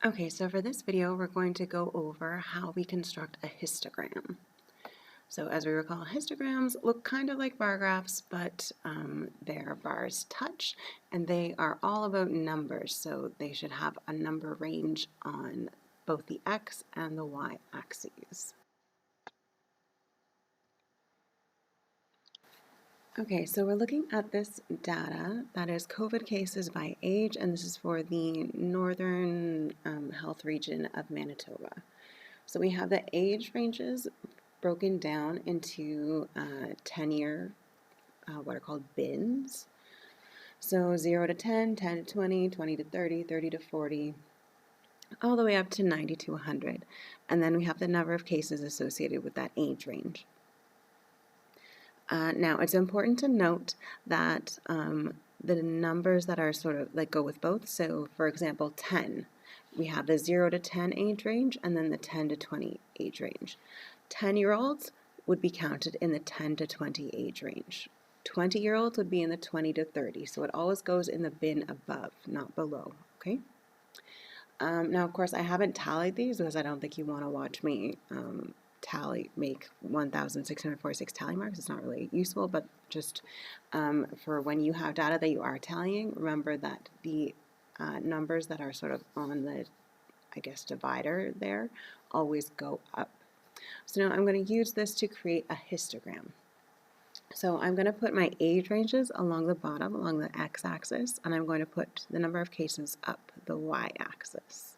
Okay, so for this video, we're going to go over how we construct a histogram. So as we recall, histograms look kind of like bar graphs, but their bars touch, and they are all about numbers, so they should have a number range on both the x and the y axes. Okay, so we're looking at this data that is COVID cases by age, and this is for the northern health region of Manitoba. So we have the age ranges broken down into 10-year, what are called bins. So 0 to 10, 10 to 20, 20 to 30, 30 to 40, all the way up to 90 to 100. And then we have the number of cases associated with that age range. Now, it's important to note that the numbers that are sort of like go with both. So, for example, 10, we have the 0 to 10 age range and then the 10 to 20 age range. 10-year-olds would be counted in the 10 to 20 age range. 20-year-olds would be in the 20 to 30. So it always goes in the bin above, not below, okay? Now, of course, I haven't tallied these because I don't think you want to watch me make 1,646 tally marks. It's not really useful, but just for when you have data that you are tallying, remember that the numbers that are sort of on the, I guess, divider there always go up. So now I'm going to use this to create a histogram. So I'm going to put my age ranges along the bottom, along the x-axis, and I'm going to put the number of cases up the y-axis.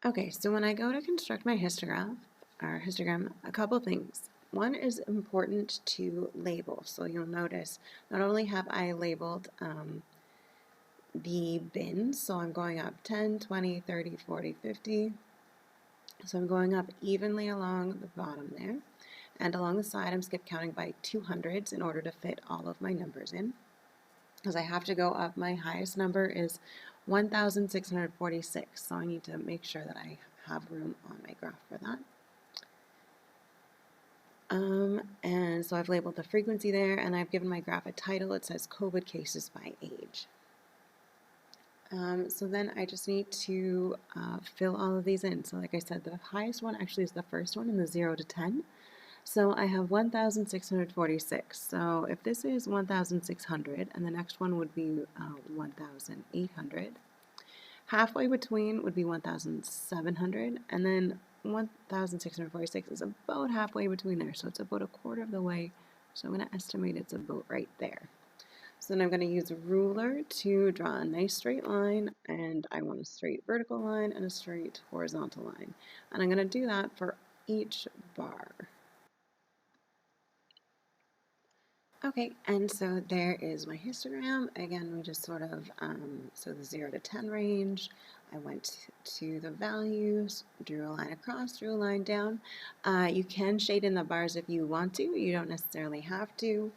Okay, so when I go to construct my histogram, a couple things. One is important to label. So you'll notice not only have I labeled the bins, so I'm going up 10, 20, 30, 40, 50. So I'm going up evenly along the bottom there. And along the side, I'm skip counting by 200s in order to fit all of my numbers in. Because I have to go up, my highest number is 1,646. So I need to make sure that I have room on my graph for that. And so I've labeled the frequency there, and I've given my graph a title. It says COVID cases by age. So then I just need to fill all of these in. So like I said, the highest one actually is the first one in the 0 to 10. So I have 1,646. So if this is 1,600 and the next one would be 1,800, halfway between would be 1,700, and then 1,646 is about halfway between there. So it's about a quarter of the way. So I'm going to estimate it's about right there. So then I'm going to use a ruler to draw a nice straight line, and I want a straight vertical line and a straight horizontal line. And I'm going to do that for each bar. Okay, and so there is my histogram. Again, we just sort of, so the 0 to 10 range, I went to the values, drew a line across, drew a line down. You can shade in the bars if you want to. You don't necessarily have to.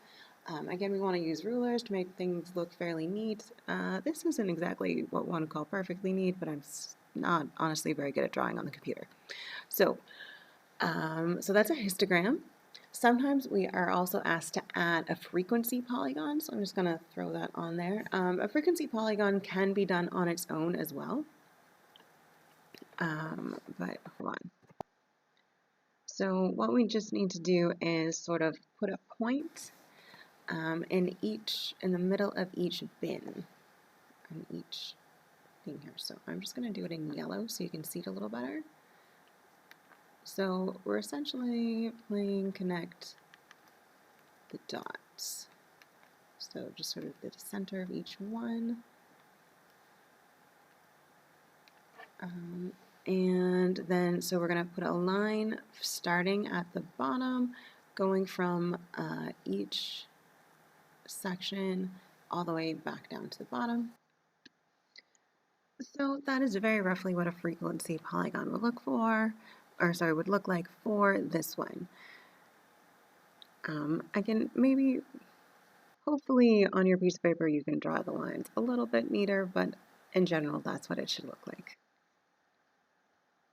Again, we want to use rulers to make things look fairly neat. This isn't exactly what one would call perfectly neat, but I'm not honestly very good at drawing on the computer. So, so that's a histogram. Sometimes we are also asked to add a frequency polygon, so I'm just going to throw that on there. A frequency polygon can be done on its own as well, but hold on. So what we just need to do is sort of put a point in the middle of each bin, on each thing here. So I'm just going to do it in yellow so you can see it a little better. So we're essentially playing connect the dots. So just sort of the center of each one. And then, so we're going to put a line starting at the bottom, going from each section all the way back down to the bottom. So that is very roughly what a frequency polygon would look would look like for this one. Again, hopefully on your piece of paper you can draw the lines a little bit neater, but in general that's what it should look like.